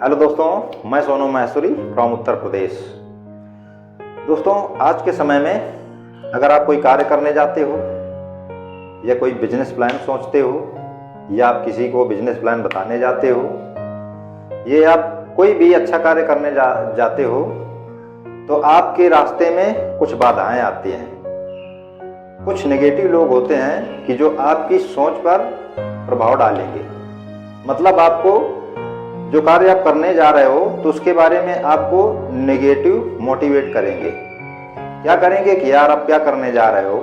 Hello दोस्तों, मैं Sonu Maheshwari from Uttar Pradesh. दोस्तों, आज के समय में अगर आप कोई कार्य करने जाते हो या कोई बिजनेस प्लान सोचते हो या आप किसी को बिजनेस प्लान बताने जाते हो या आप कोई भी अच्छा कार्य करने जाते हो तो आपके रास्ते में कुछ बाधाएं आती हैं। कुछ नेगेटिव लोग होते हैं कि जो आपकी सोच पर प्रभाव डालेंगे। मतलब आपको जो कार्य आप करने जा रहे हो तो उसके बारे में आपको नेगेटिव मोटिवेट करेंगे। क्या करेंगे कि यार आप क्या करने जा रहे हो,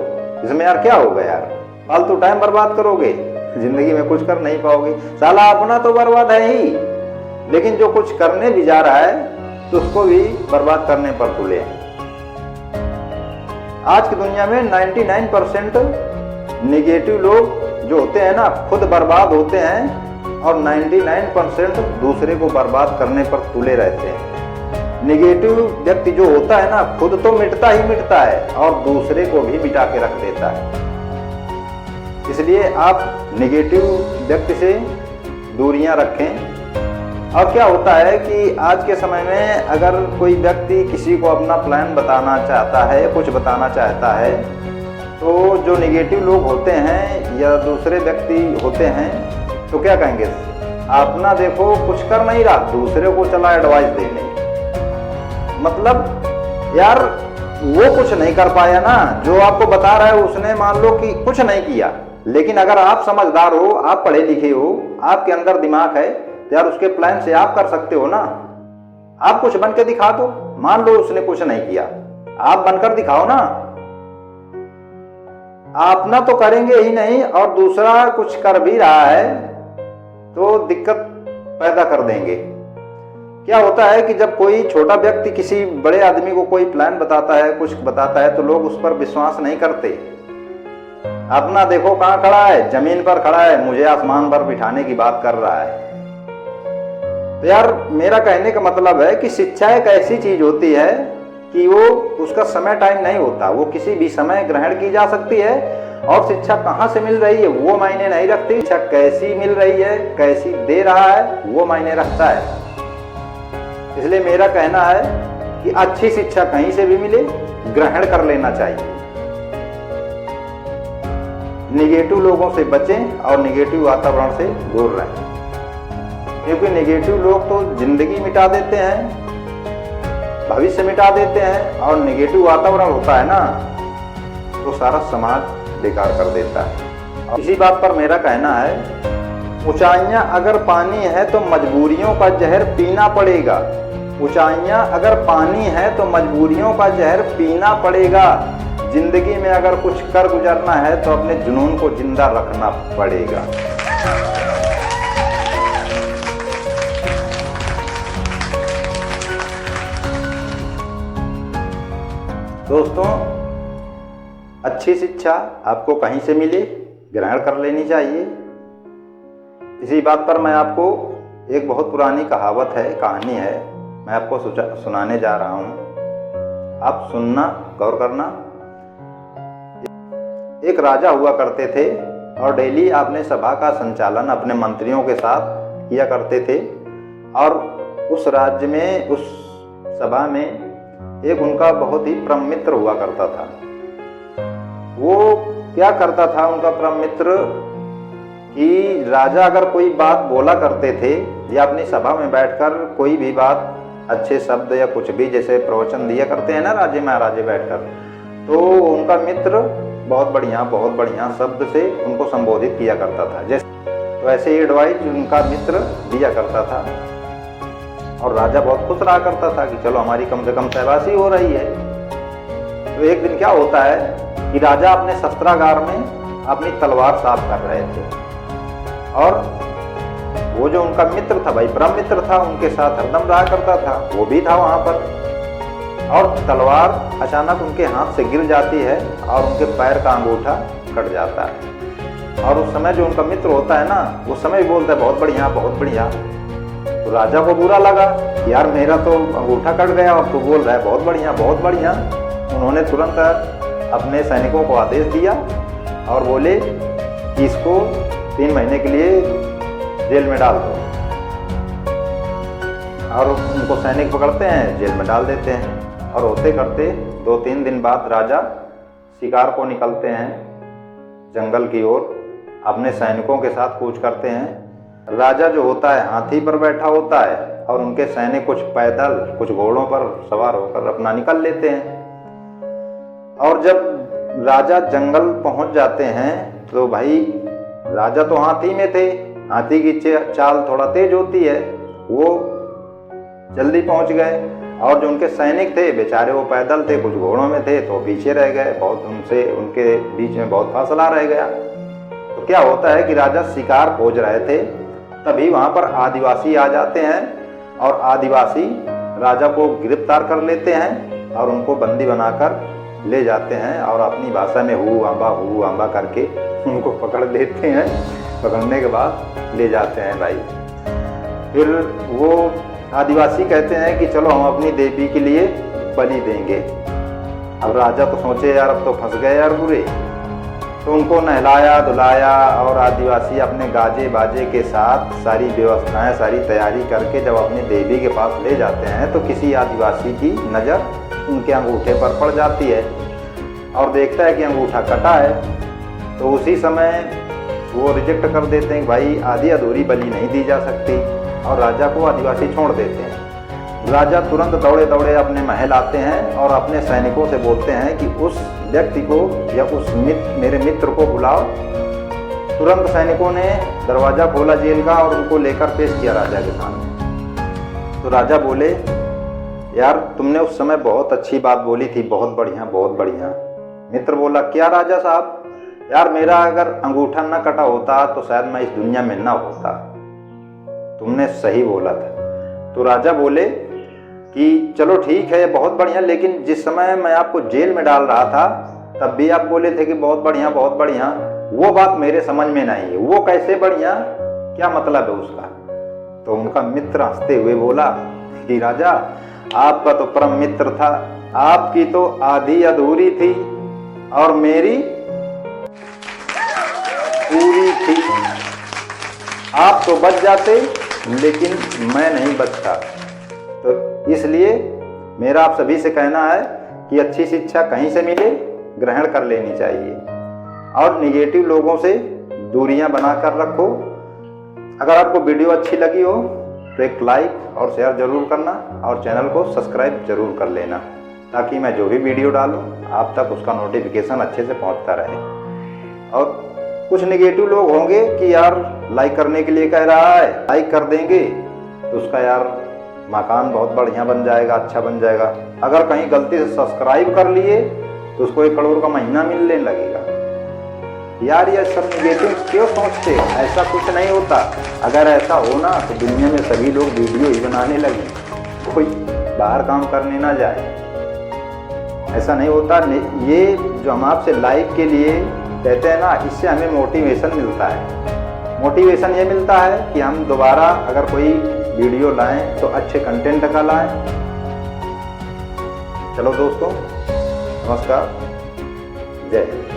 इसमें यार क्या होगा, यार फालतू टाइम बर्बाद करोगे, जिंदगी में कुछ कर नहीं पाओगे, साला अपना तो बर्बाद है ही, लेकिन जो कुछ करने भी जा रहा है तो उसको भी बर्बाद करने पर तुले हैं। आज की दुनिया में 99% नेगेटिव लोग जो होते हैं ना खुद बर्बाद होते हैं और 99% दूसरे को बर्बाद करने पर तुले रहते हैं। नेगेटिव व्यक्ति जो होता है ना खुद तो मिटता ही मिटता है और दूसरे को भी मिटा के रख देता है। इसलिए आप नेगेटिव व्यक्ति से दूरियां रखें। और क्या होता है कि आज के समय में अगर कोई व्यक्ति किसी को अपना प्लान बताना चाहता है, कुछ बताना चाहता है, तो जो नेगेटिव लोग होते हैं या दूसरे व्यक्ति होते हैं तो क्या कहेंगे, अपना देखो कुछ कर नहीं रहा, दूसरे को चला एडवाइस देने। मतलब यार वो कुछ नहीं कर पाया ना, जो आपको बता रहा है उसने मान लो कि कुछ नहीं किया, लेकिन अगर आप समझदार हो, आप पढ़े लिखे हो, आपके अंदर दिमाग है तो यार उसके प्लान से आप कर सकते हो ना। आप कुछ बन के दिखा दो। मान लो उसने कुछ नहीं किया, आप बनकर दिखाओ ना। अपना तो करेंगे ही नहीं और दूसरा कुछ कर भी रहा है तो दिक्कत पैदा कर देंगे। क्या होता है कि जब कोई छोटा व्यक्ति किसी बड़े आदमी को कोई प्लान बताता है, कुछ बताता है, तो लोग उस पर विश्वास नहीं करते। अपना देखो कहाँ खड़ा है, जमीन पर खड़ा है, मुझे आसमान पर बिठाने की बात कर रहा है। तो यार मेरा कहने का मतलब है कि शिक्षा एक ऐसी चीज होती है कि वो उसका समय टाइम नहीं होता, वो किसी भी समय ग्रहण की जा सकती है। और शिक्षा कहाँ से मिल रही है वो मायने नहीं रखती, शिक्षा कैसी मिल रही है, कैसी दे रहा है वो मायने रखता है। इसलिए मेरा कहना है कि अच्छी शिक्षा कहीं से भी मिले ग्रहण कर लेना चाहिए। निगेटिव लोगों से बचें और निगेटिव वातावरण से दूर रहें, क्योंकि निगेटिव लोग तो जिंदगी मिटा देते हैं, भविष्य मिटा देते हैं, और निगेटिव वातावरण होता है ना तो सारा समाज बेकार कर देता है। इसी बात पर मेरा कहना है, ऊंचाइयां अगर पानी है तो मजबूरियों का जहर पीना पड़ेगा। ऊंचाइयां अगर पानी है तो मजबूरियों का जहर पीना पड़ेगा। जिंदगी में अगर कुछ कर गुजरना है तो अपने जुनून को जिंदा रखना पड़ेगा। दोस्तों, अच्छी शिक्षा आपको कहीं से मिले ग्रहण कर लेनी चाहिए। इसी बात पर मैं आपको एक बहुत पुरानी कहावत है, कहानी है, मैं आपको सुनाने जा रहा हूँ। आप सुनना, गौर करना। एक राजा हुआ करते थे और डेली अपने सभा का संचालन अपने मंत्रियों के साथ किया करते थे। और उस राज्य में, उस सभा में एक उनका बहुत ही परम मित्र हुआ करता था। वो क्या करता था उनका परम मित्र कि राजा अगर कोई बात बोला करते थे या अपनी सभा में बैठकर कोई भी बात, अच्छे शब्द या कुछ भी, जैसे प्रवचन दिया करते हैं ना राजे महाराजे बैठकर, तो उनका मित्र बहुत बढ़िया शब्द से उनको संबोधित किया करता था। जैसे तो ऐसे ही एडवाइस उनका मित्र दिया करता था और राजा बहुत खुश रहा करता था कि चलो हमारी कम से कम शाबाशी हो रही है। तो एक दिन क्या होता है कि राजा अपने शस्त्रागार में अपनी तलवार साफ कर रहे थे और वो जो उनका मित्र था, भाई परम मित्र था, उनके साथ हरदम रहा करता था, वो भी था वहां पर। और तलवार अचानक उनके हाथ से गिर जाती है और उनके पैर का अंगूठा कट जाता है। और उस समय जो उनका मित्र होता है ना, उस समय बोलता है बहुत बढ़िया बहुत बढ़िया। तो राजा को बुरा लगा, यार मेरा तो अंगूठा कट गया और तू बोल रहा है बहुत बढ़िया बहुत बढ़िया। उन्होंने तुरंत अपने सैनिकों को आदेश दिया और बोले कि इसको 3 महीने के लिए जेल में डाल दो। और उनको सैनिक पकड़ते हैं, जेल में डाल देते हैं। और होते करते 2-3 दिन बाद राजा शिकार को निकलते हैं जंगल की ओर, अपने सैनिकों के साथ कूच करते हैं। राजा जो होता है हाथी पर बैठा होता है और उनके सैनिक कुछ पैदल कुछ घोड़ों पर सवार होकर अपना निकल लेते हैं। और जब राजा जंगल पहुंच जाते हैं तो भाई राजा तो हाथी में थे, हाथी की चाल थोड़ा तेज होती है, वो जल्दी पहुंच गए। और जो उनके सैनिक थे बेचारे वो पैदल थे, कुछ घोड़ों में थे तो पीछे रह गए, बहुत उनके बीच में बहुत फासला रह गया। तो क्या होता है कि राजा शिकार खोज रहे थे, तभी वहाँ पर आदिवासी आ जाते हैं और आदिवासी राजा को गिरफ्तार कर लेते हैं और उनको बंदी बनाकर ले जाते हैं और अपनी भाषा में हु आंबा करके उनको पकड़ लेते हैं। पकड़ने के बाद ले जाते हैं भाई। फिर वो आदिवासी कहते हैं कि चलो हम अपनी देवी के लिए बलि देंगे। अब राजा तो सोचे यार अब तो फंस गए यार बुरे, तो उनको नहलाया धुलाया और आदिवासी अपने गाजे बाजे के साथ सारी व्यवस्थाएं सारी तैयारी करके जब अपनी देवी के पास ले जाते हैं तो किसी आदिवासी की नज़र उनके अंगूठे पर पड़ जाती है और देखता है कि अंगूठा कटा है। तो उसी समय वो रिजेक्ट कर देते हैं, भाई आधी अधूरी बलि नहीं दी जा सकती, और राजा को आदिवासी छोड़ देते हैं। राजा तुरंत दौड़े दौड़े अपने महल आते हैं और अपने सैनिकों से बोलते हैं कि उस व्यक्ति को या उस मेरे मित्र को बुलाओ। तुरंत सैनिकों ने दरवाज़ा खोला जेल का और उनको लेकर पेश किया राजा के सामने। तो राजा बोले, यार तुमने उस समय बहुत अच्छी बात बोली थी, बहुत बढ़िया बहुत बढ़िया। मित्र बोला, क्या राजा साहब? यार मेरा अगर अंगूठा न कटा होता तो शायद मैं इस दुनिया में ना होता, तुमने सही बोला था। तो राजा बोले कि चलो ठीक है बहुत बढ़िया, लेकिन जिस समय मैं आपको जेल में डाल रहा था तब भी आप बोले थे कि बहुत बढ़िया, वो बात मेरे समझ में नहीं है, वो कैसे बढ़िया, क्या मतलब है उसका? तो उनका मित्र हंसते हुए बोला कि राजा आपका तो परम मित्र था, आपकी तो आधी अधूरी थी और मेरी पूरी थी। आप तो बच जाते लेकिन मैं नहीं बचता। तो इसलिए मेरा आप सभी से कहना है कि अच्छी शिक्षा कहीं से मिले ग्रहण कर लेनी चाहिए और निगेटिव लोगों से दूरियां बनाकर रखो। अगर आपको वीडियो अच्छी लगी हो तो एक लाइक और शेयर जरूर करना और चैनल को सब्सक्राइब जरूर कर लेना, ताकि मैं जो भी वीडियो डालूं आप तक उसका नोटिफिकेशन अच्छे से पहुंचता रहे। और कुछ नेगेटिव लोग होंगे कि यार लाइक करने के लिए कह रहा है, लाइक कर देंगे तो उसका यार मकान बहुत बढ़िया बन जाएगा, अच्छा बन जाएगा। अगर कहीं गलती से सब्सक्राइब कर लिए तो उसको 1 करोड़ का महीना मिलने लगेगा। यार ये सब नेगेटिव क्यों सोचते? ऐसा कुछ नहीं होता। अगर ऐसा हो ना तो दुनिया में सभी लोग वीडियो ही बनाने लगे, कोई बाहर काम करने ना जाए। ऐसा नहीं होता। ये जो हम आपसे लाइक के लिए कहते हैं ना, इससे हमें मोटिवेशन मिलता है। मोटिवेशन ये मिलता है कि हम दोबारा अगर कोई वीडियो लाएं तो अच्छे कंटेंट का लाएं। चलो दोस्तों, नमस्कार, जय हिंद।